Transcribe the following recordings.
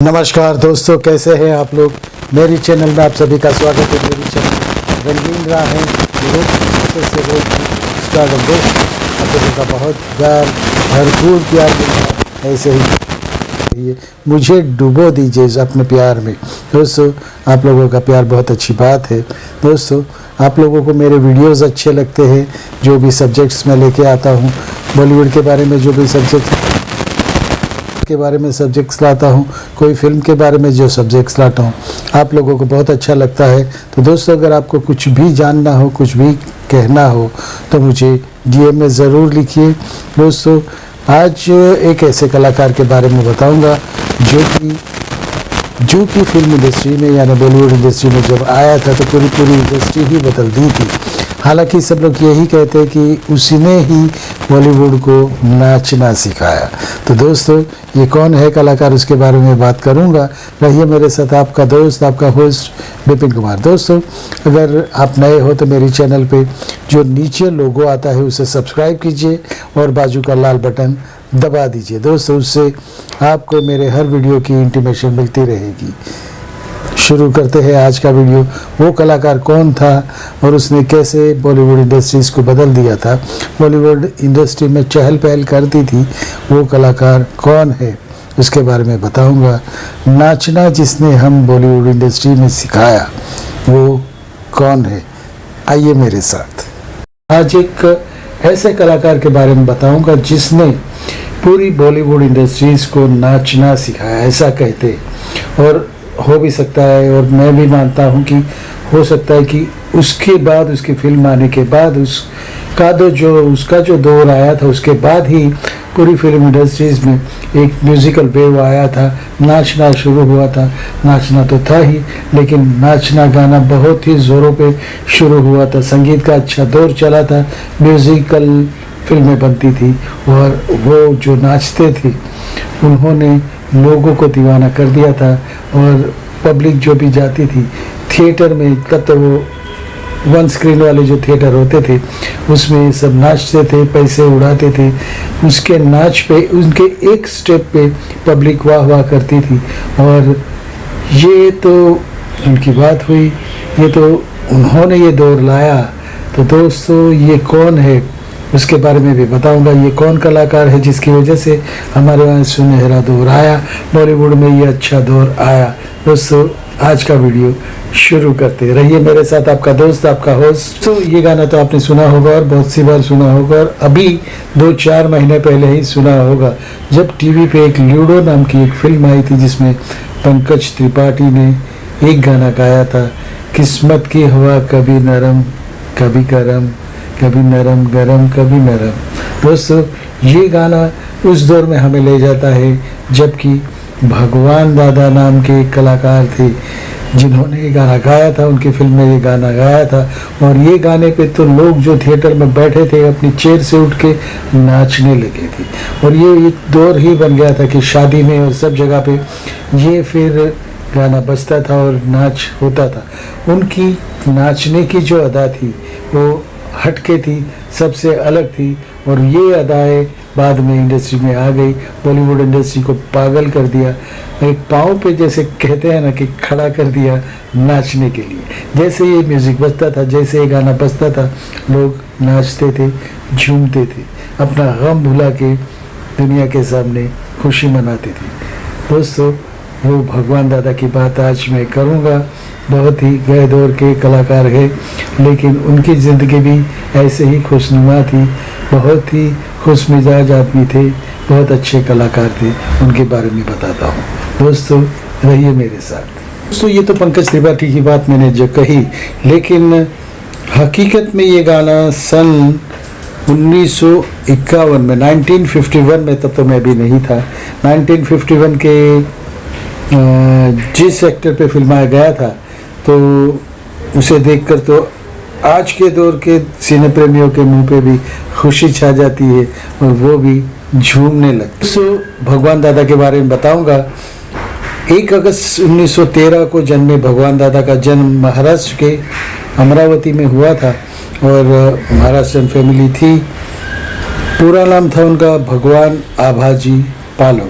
नमस्कार दोस्तों, कैसे हैं आप लोग। मेरी चैनल में आप सभी का स्वागत है। मेरी चैनल रंगीन राह है। आप लोगों का बहुत प्यार, भरपूर प्यार मिल रहा है। ऐसे ही मुझे डुबो दीजिए अपने प्यार में। दोस्तों, आप लोगों का प्यार बहुत अच्छी बात है। दोस्तों, आप लोगों को मेरे वीडियोस अच्छे लगते हैं। जो भी सब्जेक्ट्स मैं लेके आता हूँ, बॉलीवुड के बारे में जो भी सब्जेक्ट्स लाता हूँ, कोई फिल्म के बारे में जो सब्जेक्ट्स लाता हूँ, आप लोगों को बहुत अच्छा लगता है। तो दोस्तों, अगर आपको कुछ भी जानना हो, कुछ भी कहना हो, तो मुझे डीएम में ज़रूर लिखिए। दोस्तों, आज एक ऐसे कलाकार के बारे में बताऊंगा जो कि फिल्म इंडस्ट्री में यानी बॉलीवुड इंडस्ट्री में जब आया था तो पूरी इंडस्ट्री ही बदल दी थी। हालांकि सब लोग यही कहते हैं कि उसने ही बॉलीवुड को नाचना सिखाया। तो दोस्तों, ये कौन है कलाकार, उसके बारे में बात करूंगा। रहिए मेरे साथ, आपका दोस्त, आपका होस्ट विपिन कुमार। दोस्तों, अगर आप नए हो तो मेरी चैनल पे जो नीचे लोगो आता है उसे सब्सक्राइब कीजिए और बाजू का लाल बटन दबा दीजिए। दोस्तों, उससे आपको मेरे हर वीडियो की इंटीमेशन मिलती रहेगी। शुरू करते हैं आज का वीडियो। वो कलाकार कौन था और उसने कैसे बॉलीवुड इंडस्ट्रीज़ को बदल दिया था, बॉलीवुड इंडस्ट्री में चहल पहल करती थी, वो कलाकार कौन है उसके बारे में बताऊंगा। नाचना जिसने हम बॉलीवुड इंडस्ट्री में सिखाया, वो कौन है, आइए मेरे साथ। आज एक ऐसे कलाकार के बारे में बताऊंगा जिसने पूरी बॉलीवुड इंडस्ट्रीज़ को नाचना सिखाया, ऐसा कहते। और हो भी सकता है, और मैं भी मानता हूं कि हो सकता है कि उसके बाद, उसकी फिल्म आने के बाद, उसका जो दौर आया था, उसके बाद ही पूरी फिल्म इंडस्ट्रीज़ में एक म्यूज़िकल वेव आया था। नाचना शुरू हुआ था। नाचना तो था ही, लेकिन नाचना गाना बहुत ही ज़ोरों पे शुरू हुआ था। संगीत का अच्छा दौर चला था, म्यूज़िकल फिल्में बनती थी, और वो जो नाचते थे उन्होंने लोगों को दीवाना कर दिया था। और पब्लिक जो भी जाती थी थिएटर में, तब तो वो वन स्क्रीन वाले जो थिएटर होते थे उसमें सब नाचते थे, पैसे उड़ाते थे। उसके नाच पे, उनके एक स्टेप पे पब्लिक वाह वाह करती थी। और ये तो उनकी बात हुई, ये तो उन्होंने ये दौर लाया। तो दोस्तों, ये कौन है उसके बारे में भी बताऊंगा। ये कौन कलाकार है जिसकी वजह से हमारे वहाँ सुनहरा दौर आया, बॉलीवुड में ये अच्छा दौर आया। दोस्तों, आज का वीडियो शुरू करते रहिए मेरे साथ, आपका दोस्त, आपका होस्ट। तो ये गाना तो आपने सुना होगा और बहुत सी बार सुना होगा, और अभी 2-4 महीने पहले ही सुना होगा, जब टीवी पे एक लूडो नाम की एक फिल्म आई थी जिसमें पंकज त्रिपाठी ने एक गाना गाया था, किस्मत की हवा कभी नरम कभी गरम, कभी नरम गरम कभी नरम। दोस्तों, ये गाना उस दौर में हमें ले जाता है जबकि भगवान दादा नाम के एक कलाकार थे जिन्होंने ये गाना गाया था। उनकी फिल्म में ये गाना गाया था, और ये गाने पे तो लोग जो थिएटर में बैठे थे अपनी चेयर से उठ के नाचने लगे थे। और ये एक दौर ही बन गया था कि शादी में और सब जगह पे ये फिर गाना बजता था और नाच होता था। उनकी नाचने की जो अदा थी वो हटके थी, सबसे अलग थी। और ये अदाएँ बाद में इंडस्ट्री में आ गई, बॉलीवुड इंडस्ट्री को पागल कर दिया। एक पाँव पे जैसे कहते हैं ना कि खड़ा कर दिया नाचने के लिए। जैसे ये म्यूज़िक बजता था, जैसे ये गाना बजता था, लोग नाचते थे, झूमते थे, अपना गम भुला के दुनिया के सामने खुशी मनाते थे। दोस्तों, वो भगवान दादा की बात आज मैं करूँगा। बहुत ही गए दौर के कलाकार है, लेकिन उनकी ज़िंदगी भी ऐसे ही खुशनुमा थी। बहुत ही खुश मिजाज आदमी थे, बहुत अच्छे कलाकार थे। उनके बारे में बताता हूँ। दोस्तों, रहिए मेरे साथ। दोस्तों, ये तो पंकज त्रिपाठी की बात मैंने जो कही, लेकिन हकीकत में ये गाना सन 1951 में, 1951 में, तब तो मैं भी नहीं था, 1951 के जिस सेक्टर पे फिल्माया गया था, तो उसे देखकर तो आज के दौर के सिने प्रेमियों के मुंह पे भी खुशी छा जाती है और वो भी झूमने लगते। सो भगवान दादा के बारे में बताऊंगा। 1 अगस्त 1913 को जन्मे भगवान दादा का जन्म महाराष्ट्र के अमरावती में हुआ था, और महाराष्ट्रन फैमिली थी। पूरा नाम था उनका भगवान आभाजी पालो।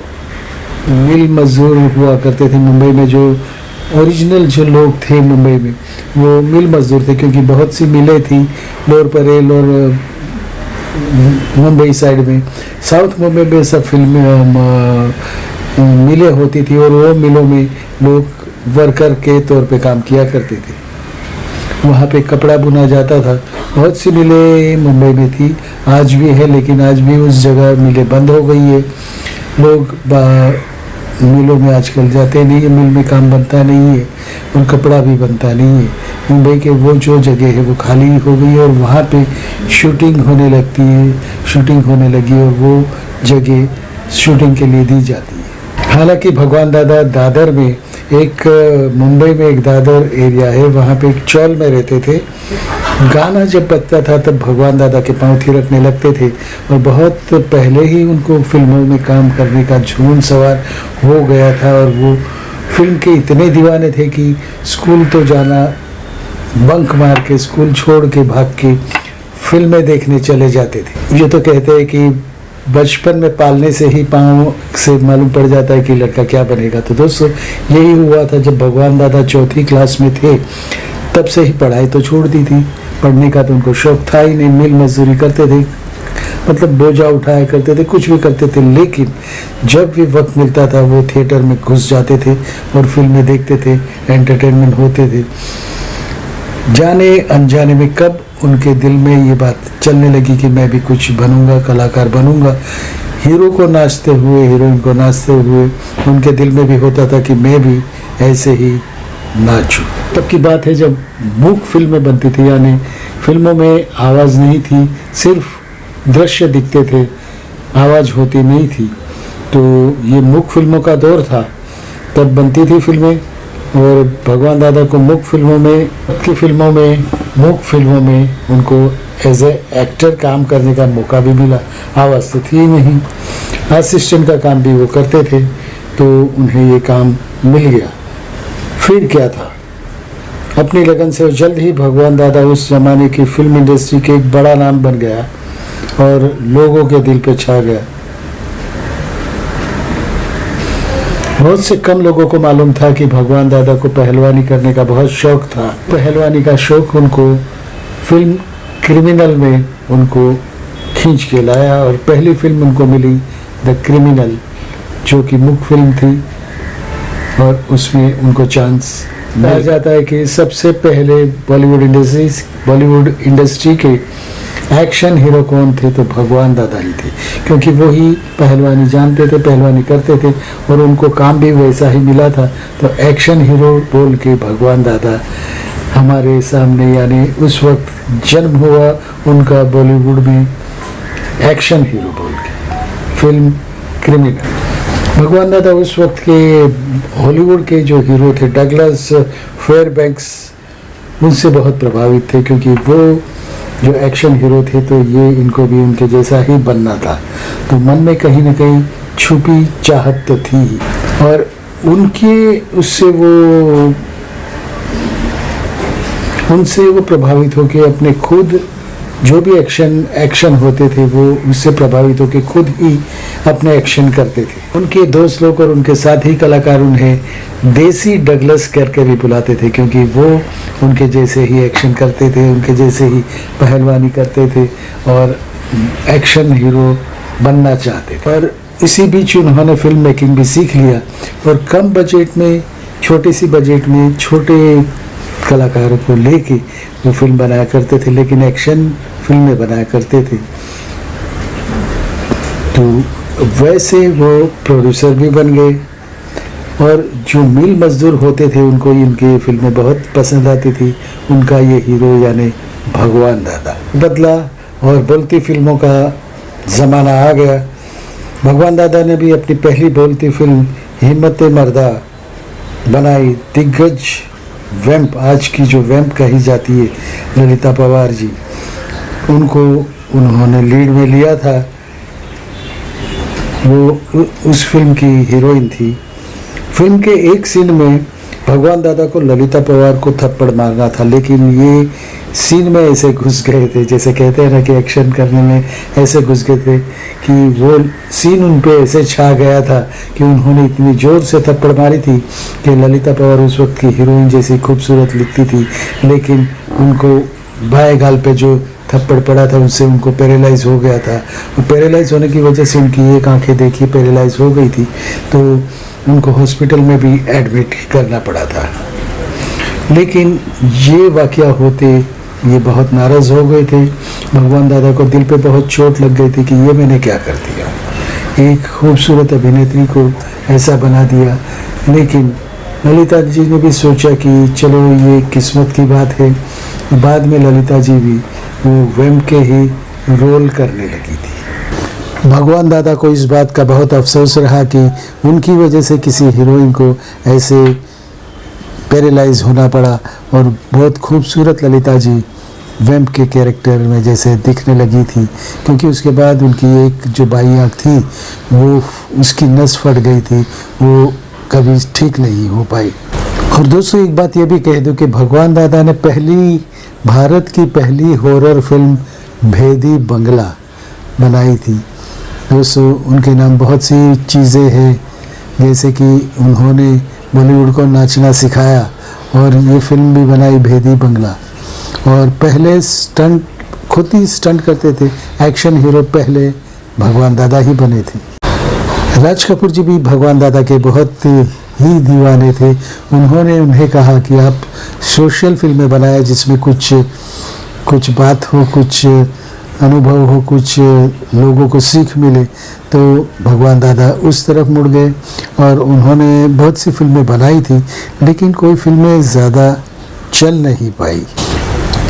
मिल मजदूर हुआ करते थे मुंबई में, जो ओरिजिनल जो लोग थे मुंबई में वो मिल मजदूर थे, क्योंकि बहुत सी मिलें थी लोअर परेल और मुंबई साइड में। साउथ मुंबई में सब फिल्म मिलें होती थी और वो मिलों में लोग वर्कर के तौर पे काम किया करते थे। वहाँ पे कपड़ा बुना जाता था। बहुत सी मिलें मुंबई में थी, आज भी है, लेकिन आज भी उस जगह मिलें बंद हो गई है। लोग मिलों में आजकल जाते नहीं है, मिल में काम बनता नहीं है और कपड़ा भी बनता नहीं है। मुंबई के वो जो जगह है वो खाली हो गई है और वहाँ पे शूटिंग होने लगती है, शूटिंग होने लगी और वो जगह शूटिंग के लिए दी जाती है। हालांकि भगवान दादा दादर में मुंबई में एक दादर एरिया है, वहाँ पे एक चौल में रहते थे। गाना जब बजता था तब भगवान दादा के पाँव थिरकने लगते थे और बहुत पहले ही उनको फिल्मों में काम करने का जुनून सवार हो गया था और वो फिल्म के इतने दीवाने थे कि स्कूल तो जाना, बंक मार के स्कूल छोड़ के भाग के फिल्में देखने चले जाते थे। ये तो कहते हैं कि बचपन में पालने से ही पाँव से मालूम पड़ जाता है कि लड़का क्या बनेगा। तो दोस्तों यही हुआ था जब भगवान दादा चौथी क्लास में थे, तब से ही पढ़ाई तो छोड़ दी थी। पढ़ने का तो उनको शौक था ही नहीं, मिल मजदूरी करते थे, मतलब बोझा उठाया करते थे, कुछ भी करते थे। लेकिन जब भी वक्त मिलता था वो थिएटर में घुस जाते थे और फिल्में देखते थे, एंटरटेनमेंट होते थे। जाने अनजाने में कब उनके दिल में ये बात चलने लगी कि मैं भी कुछ बनूंगा, कलाकार बनूंगा। हीरो को नाचते हुए, हीरोइन को नाचते हुए उनके दिल में भी होता था कि मैं भी ऐसे ही नाचूं। तब की बात है जब मूक फिल्में बनती थी, यानी फिल्मों में आवाज़ नहीं थी, सिर्फ दृश्य दिखते थे, आवाज़ होती नहीं थी। तो ये मूक फिल्मों का दौर था, तब बनती थी फिल्में। और भगवान दादा को मूक फिल्मों में उनको एज ए एक्टर काम करने का मौका भी मिला। आवाज़ तो थी नहीं, असिस्टेंट का काम भी वो करते थे, तो उन्हें ये काम मिल गया। फिर क्या था, अपनी लगन से जल्द ही भगवान दादा उस जमाने की फिल्म इंडस्ट्री के एक बड़ा नाम बन गया और लोगों के दिल पे छा गया। बहुत से कम लोगों को मालूम था कि भगवान दादा को पहलवानी करने का बहुत शौक था। पहलवानी का शौक उनको फिल्म क्रिमिनल में उनको खींच के लाया और पहली फिल्म उनको मिली द क्रिमिनल, जो कि मुख्य फिल्म थी और उसमें उनको चांस मिल जाता है कि सबसे पहले बॉलीवुड इंडस्ट्री के एक्शन हीरो कौन थे, तो भगवान दादा ही थे, क्योंकि वो ही पहलवानी जानते थे, पहलवानी करते थे और उनको काम भी वैसा ही मिला था। तो एक्शन हीरो बोल के भगवान दादा हमारे सामने, यानी उस वक्त जन्म हुआ उनका बॉलीवुड में एक्शन हीरो बोल के फिल्म क्रिमिनल। भगवान दादा उस वक्त के हॉलीवुड के जो हीरो थे डगलस फेयरबैंक्स, उनसे बहुत प्रभावित थे, क्योंकि वो जो एक्शन हीरो थे तो ये इनको भी उनके जैसा ही बनना था। तो मन में कहीं ना कहीं छुपी चाहत तो थी ही और उनसे वो प्रभावित होकर अपने खुद जो भी एक्शन होते थे वो उससे प्रभावित होकर खुद ही अपने एक्शन करते थे। उनके दोस्त लोग और उनके साथी कलाकार उन्हें देसी डगलस करके भी बुलाते थे, क्योंकि वो उनके जैसे ही एक्शन करते थे, उनके जैसे ही पहलवानी करते थे और एक्शन हीरो बनना चाहते थे। पर इसी बीच उन्होंने फिल्म मेकिंग भी सीख लिया और कम बजट में, छोटी सी बजट में छोटे कलाकारों को लेके वो फिल्म बनाया करते थे, लेकिन एक्शन फिल्में बनाया करते थे। तो वैसे वो प्रोड्यूसर भी बन गए और जो मिल मजदूर होते थे उनको इनकी फिल्में बहुत पसंद आती थी। उनका ये हीरो यानी भगवान दादा बदला और बोलती फिल्मों का ज़माना आ गया। भगवान दादा ने भी अपनी पहली बोलती फिल्म हिम्मत मर्दा बनाई। दिग्गज वैम्प, आज की जो वैम्प कही जाती है ललिता पवार जी, उनको उन्होंने लीड में लिया था। वो उस फिल्म की हीरोइन थी। फिल्म के एक सीन में भगवान दादा को ललिता पवार को थप्पड़ मारना था, लेकिन ये सीन में ऐसे घुस गए थे, जैसे कहते हैं ना कि एक्शन करने में ऐसे घुस गए थे कि वो सीन उन पे ऐसे छा गया था कि उन्होंने इतनी ज़ोर से थप्पड़ मारी थी कि ललिता पवार उस वक्त की हीरोइन जैसी खूबसूरत दिखती थी, लेकिन उनको बाएं गाल पे जो थप्पड़ पड़ा था उससे उनको पैरालाइज हो गया था। पैरालाइज होने की वजह से उनकी एक आंखें देखिए पैरालाइज हो गई थी, तो उनको हॉस्पिटल में भी एडमिट करना पड़ा था। लेकिन ये वाकया होते ये बहुत नाराज़ हो गए थे। भगवान दादा को दिल पे बहुत चोट लग गई थी कि ये मैंने क्या कर दिया, एक खूबसूरत अभिनेत्री को ऐसा बना दिया। लेकिन ललिता जी ने भी सोचा कि चलो ये किस्मत की बात है। बाद में ललिता जी भी वो वेम के ही रोल करने लगी थी। भगवान दादा को इस बात का बहुत अफसोस रहा कि उनकी वजह से किसी हीरोइन को ऐसे पैरालाइज होना पड़ा, और बहुत खूबसूरत ललिता जी वेम्प के कैरेक्टर में जैसे दिखने लगी थी, क्योंकि उसके बाद उनकी एक जो बाई आँख थी वो उसकी नस फट गई थी, वो कभी ठीक नहीं हो पाई। और दोस्तों एक बात ये भी कह दूं कि भगवान दादा ने भारत की पहली हॉरर फिल्म भेदी बंगला बनाई थी। दोस्तों उनके नाम बहुत सी चीज़ें हैं, जैसे कि उन्होंने बॉलीवुड को नाचना सिखाया और ये फिल्म भी बनाई भेदी बंगला। और पहले स्टंट खुद ही स्टंट करते थे, एक्शन हीरो पहले भगवान दादा ही बने थे। राज कपूर जी भी भगवान दादा के बहुत ही दीवाने थे। उन्होंने उन्हें कहा कि आप सोशल फिल्में बनाए जिसमें कुछ बात हो, कुछ अनुभव हो, कुछ लोगों को सीख मिले। तो भगवान दादा उस तरफ मुड़ गए और उन्होंने बहुत सी फिल्में बनाई थी, लेकिन कोई फिल्में ज़्यादा चल नहीं पाई।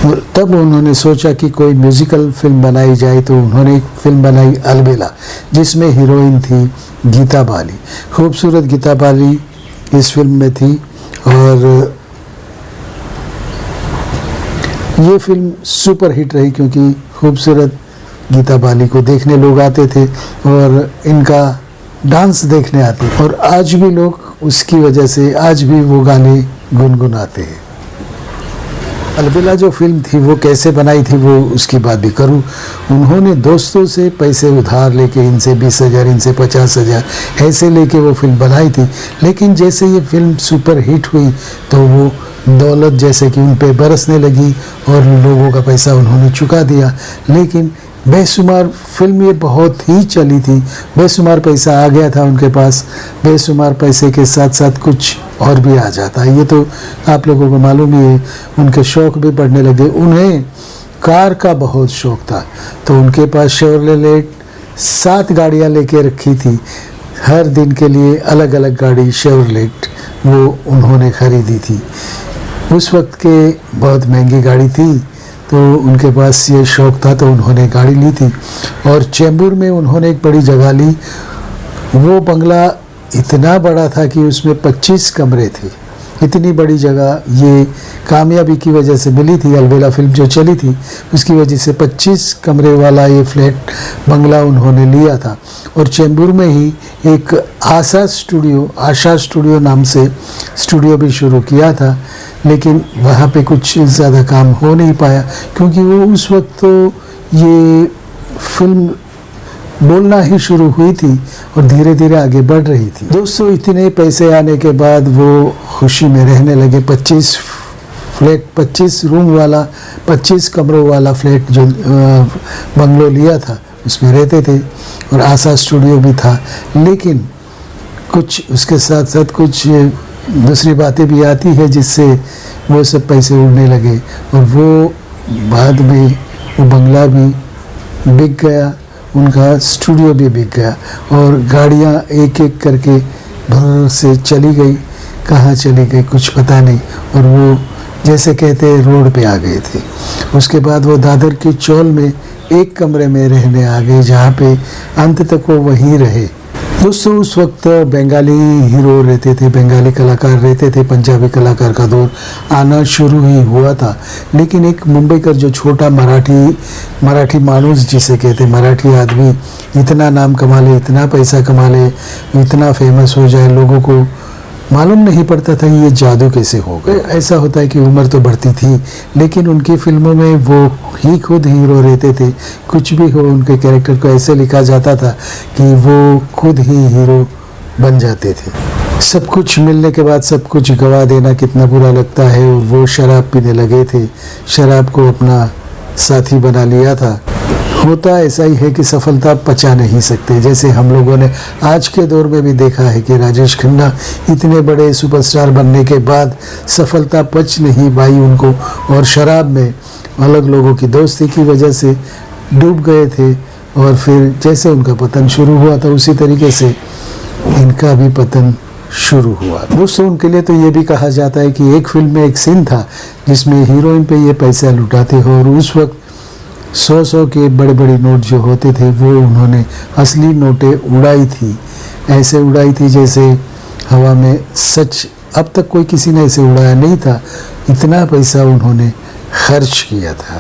और तब उन्होंने सोचा कि कोई म्यूज़िकल फिल्म बनाई जाए, तो उन्होंने एक फिल्म बनाई अलबेला, जिसमें हीरोइन थी गीता बाली। खूबसूरत गीता बाली इस फिल्म में थी और ये फिल्म सुपर हिट रही, क्योंकि खूबसूरत गीता बाली को देखने लोग आते थे और इनका डांस देखने आते थे, और आज भी लोग उसकी वजह से आज भी वो गाने गुनगुनाते हैं। अलबेला जो फिल्म थी वो कैसे बनाई थी वो उसकी बात भी करूं। उन्होंने दोस्तों से पैसे उधार लेके, इनसे 20,000 इनसे 50,000 ऐसे लेके वो फिल्म बनाई थी। लेकिन जैसे ये फिल्म सुपर हिट हुई तो वो दौलत जैसे कि उन पे बरसने लगी और लोगों का पैसा उन्होंने चुका दिया। लेकिन बेशुमार फिल्म ये बहुत ही चली थी, बेशुमार पैसा आ गया था उनके पास। बेशुमार पैसे के साथ साथ कुछ और भी आ जाता है, ये तो आप लोगों को मालूम ही है। उनके शौक़ भी बढ़ने लगे। उन्हें कार का बहुत शौक़ था, तो उनके पास शेवरलेट 7 गाड़ियाँ लेके रखी थी। हर दिन के लिए अलग अलग गाड़ी शेवरलेट वो उन्होंने ख़रीदी थी। उस वक्त के बहुत महंगी गाड़ी थी, तो उनके पास ये शौक़ था, तो उन्होंने गाड़ी ली थी। और चेंबूर में उन्होंने एक बड़ी जगह ली। वो बंगला इतना बड़ा था कि उसमें 25 कमरे थे। इतनी बड़ी जगह ये कामयाबी की वजह से मिली थी। अलबेला फिल्म जो चली थी उसकी वजह से 25 कमरे वाला ये फ्लैट बंगला उन्होंने लिया था। और चेंबूर में ही एक आशा स्टूडियो नाम से स्टूडियो भी शुरू किया था, लेकिन वहाँ पे कुछ ज़्यादा काम हो नहीं पाया, क्योंकि वो उस वक्त तो ये फिल्म बोलना ही शुरू हुई थी और धीरे धीरे आगे बढ़ रही थी। दोस्तों इतने पैसे आने के बाद वो खुशी में रहने लगे। 25 रूम वाला 25 कमरों वाला फ्लैट जो बंगलो लिया था उसमें रहते थे, और आशा स्टूडियो भी था। लेकिन कुछ उसके साथ साथ कुछ दूसरी बातें भी आती है जिससे वो सब पैसे उड़ने लगे, और वो बाद में वो बंगला भी बिक गया, उनका स्टूडियो भी बिक गया, और गाड़ियाँ एक एक करके भर से चली गई। कहाँ चली गई कुछ पता नहीं, और वो जैसे कहते रोड पे आ गए थे। उसके बाद वो दादर की चौल में एक कमरे में रहने आ गए, जहाँ पे अंत तक वो वहीं रहे। दोस्तों उस वक्त बंगाली हीरो रहते थे, बंगाली कलाकार रहते थे, पंजाबी कलाकार का दौर आना शुरू ही हुआ था। लेकिन एक मुंबई का जो छोटा मराठी मानुस जिसे कहते, मराठी आदमी इतना नाम कमा ले, इतना पैसा कमा ले, इतना फेमस हो जाए, लोगों को मालूम नहीं पड़ता था ये जादू कैसे हो गया। ऐसा होता है कि उम्र तो बढ़ती थी, लेकिन उनकी फिल्मों में वो ही खुद हीरो रहते थे। कुछ भी हो, उनके कैरेक्टर को ऐसे लिखा जाता था कि वो खुद ही हीरो बन जाते थे। सब कुछ मिलने के बाद सब कुछ गवा देना कितना बुरा लगता है। और वो शराब पीने लगे थे, शराब को अपना साथी बना लिया था। होता ऐसा ही है कि सफलता पचा नहीं सकते। जैसे हम लोगों ने आज के दौर में भी देखा है कि राजेश खन्ना इतने बड़े सुपरस्टार बनने के बाद सफलता पच नहीं पाई उनको, और शराब में अलग लोगों की दोस्ती की वजह से डूब गए थे। और फिर जैसे उनका पतन शुरू हुआ था, उसी तरीके से इनका भी पतन शुरू हुआ। दोस्तों, उनके लिए तो ये भी कहा जाता है कि एक फिल्म में एक सीन था जिसमें हीरोइन पे ये पैसा लुटाते हो, और उस वक्त 100 के बड़े बड़े नोट जो होते थे वो उन्होंने असली नोटें उड़ाई थी। ऐसे उड़ाई थी जैसे हवा में। सच अब तक कोई किसी ने ऐसे उड़ाया नहीं था। इतना पैसा उन्होंने खर्च किया था।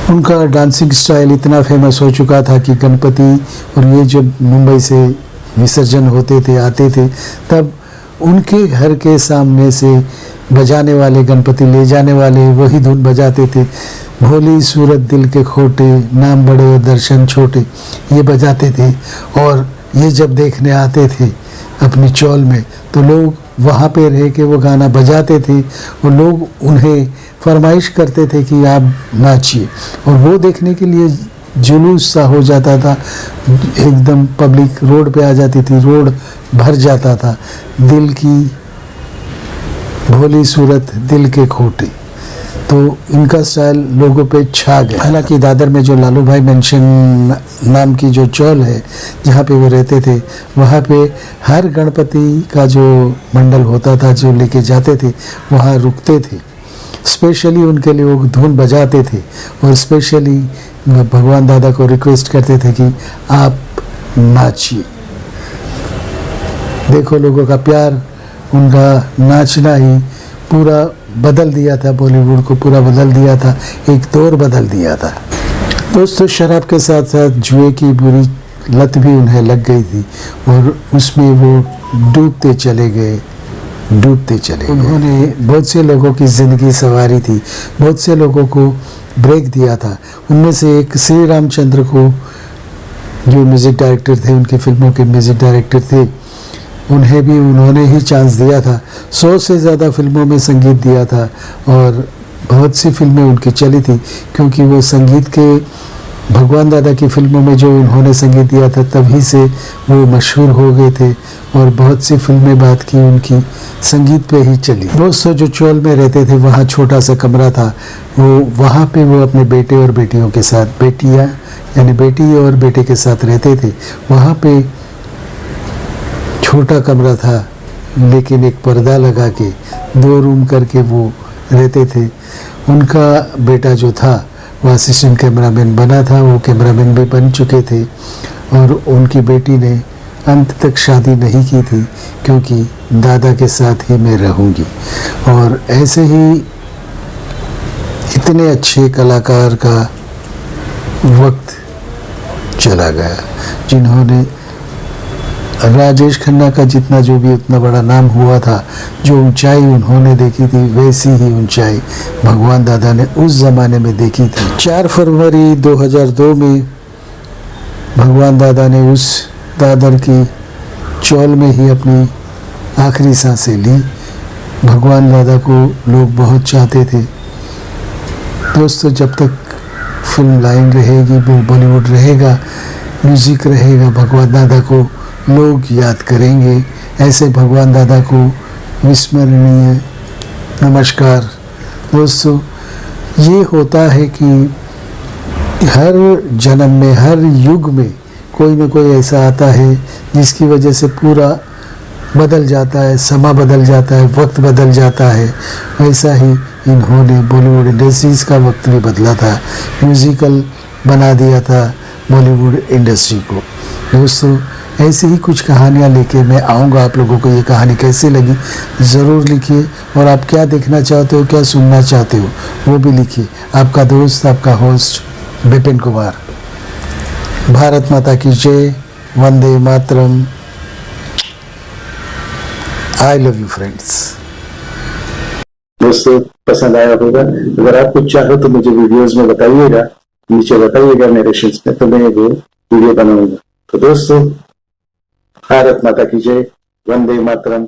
उनका डांसिंग स्टाइल इतना फेमस हो चुका था कि गणपति और ये जब मुंबई से विसर्जन होते थे, आते थे, तब उनके घर के सामने से बजाने वाले, गणपति ले जाने वाले वही धुन बजाते थे। भोली सूरत दिल के खोटे, नाम बड़े और दर्शन छोटे, ये बजाते थे। और ये जब देखने आते थे अपनी चौल में, तो लोग वहाँ पे रह के वो गाना बजाते थे और लोग उन्हें फरमाइश करते थे कि आप नाचिए। और वो देखने के लिए जुलूस सा हो जाता था, एकदम पब्लिक रोड पे आ जाती थी, रोड भर जाता था। दिल की भोली सूरत दिल के खोटे, तो इनका स्टाइल लोगों पे छा गया। हालांकि दादर में जो लालू भाई मेंशन नाम की जो चौल है जहाँ पे वो रहते थे, वहाँ पे हर गणपति का जो मंडल होता था जो लेके जाते थे वहाँ रुकते थे। स्पेशली उनके लिए वो धुन बजाते थे और स्पेशली भगवान दादा को रिक्वेस्ट करते थे कि आप नाचिए। देखो, लोगों का प्यार, उनका नाचना ही पूरा बदल दिया था, बॉलीवुड को पूरा बदल दिया था, एक दौर बदल दिया था। दोस्तों, शराब के साथ साथ जुए की बुरी लत भी उन्हें लग गई थी और उसमें वो डूबते चले गए। उन्होंने बहुत से लोगों की ज़िंदगी संवारी थी, बहुत से लोगों को ब्रेक दिया था। उनमें से एक श्री रामचंद्र को, जो म्यूज़िक डायरेक्टर थे, उनकी फिल्मों के म्यूज़िक डायरेक्टर थे, उन्हें भी उन्होंने ही चांस दिया था। 100 से ज़्यादा फिल्मों में संगीत दिया था और बहुत सी फिल्में उनकी चली थी, क्योंकि वो संगीत के, भगवान दादा की फिल्मों में जो उन्होंने संगीत दिया था तभी से वो मशहूर हो गए थे और बहुत सी फिल्में बाद की उनकी संगीत पे ही चली। दोस्तों, जो चौल में रहते थे वहाँ छोटा सा कमरा था, वो वहाँ पे वो अपने बेटे और बेटियों के साथ, बेटियाँ यानी बेटी और बेटे के साथ रहते थे। वहाँ पे छोटा कमरा था, लेकिन एक पर्दा लगा के 2 रूम करके वो रहते थे। उनका बेटा जो था वो असिस्टेंट कैमरामैन बना था, वो कैमरामैन भी बन चुके थे। और उनकी बेटी ने अंत तक शादी नहीं की थी, क्योंकि दादा के साथ ही मैं रहूँगी। और ऐसे ही इतने अच्छे कलाकार का वक्त चला गया, जिन्होंने राजेश खन्ना का जितना जो भी उतना बड़ा नाम हुआ था, जो ऊंचाई उन्होंने देखी थी, वैसी ही ऊंचाई भगवान दादा ने उस ज़माने में देखी थी। 4 फरवरी 2002 में भगवान दादा ने उस दादर की चौल में ही अपनी आखिरी सांसें ली। भगवान दादा को लोग बहुत चाहते थे। दोस्तों, जब तक फिल्म लाइन रहेगी, बॉलीवुड रहेगा, म्यूज़िक रहेगा, भगवान दादा को लोग याद करेंगे। ऐसे भगवान दादा को विस्मरणीय नमस्कार। दोस्तों, ये होता है कि हर जन्म में, हर युग में कोई न कोई ऐसा आता है जिसकी वजह से पूरा बदल जाता है, समा बदल जाता है, वक्त बदल जाता है। वैसा ही इन्होंने बॉलीवुड इंडस्ट्रीज का वक्त भी बदला था, म्यूज़िकल बना दिया था बॉलीवुड इंडस्ट्री को। दोस्तों, ऐसी ही कुछ कहानियाँ लेके मैं आऊँगा। आप लोगों को ये कहानी कैसी लगी ज़रूर लिखिए, और आप क्या देखना चाहते हो, क्या सुनना चाहते हो, वो भी लिखिए। आपका दोस्त, आपका होस्ट विपिन कुमार। भारत माता की जय। Vande Mataram. I love you friends. दोस्तों पसंद आया होगा, अगर आप कुछ चाहो तो मुझे वीडियोस में बताइएगा, नीचे बताइएगा नरेशंस में, तो मैं वो वीडियो बनाऊंगा। तो दोस्तों, भारत माता की जय, वंदे मातरम।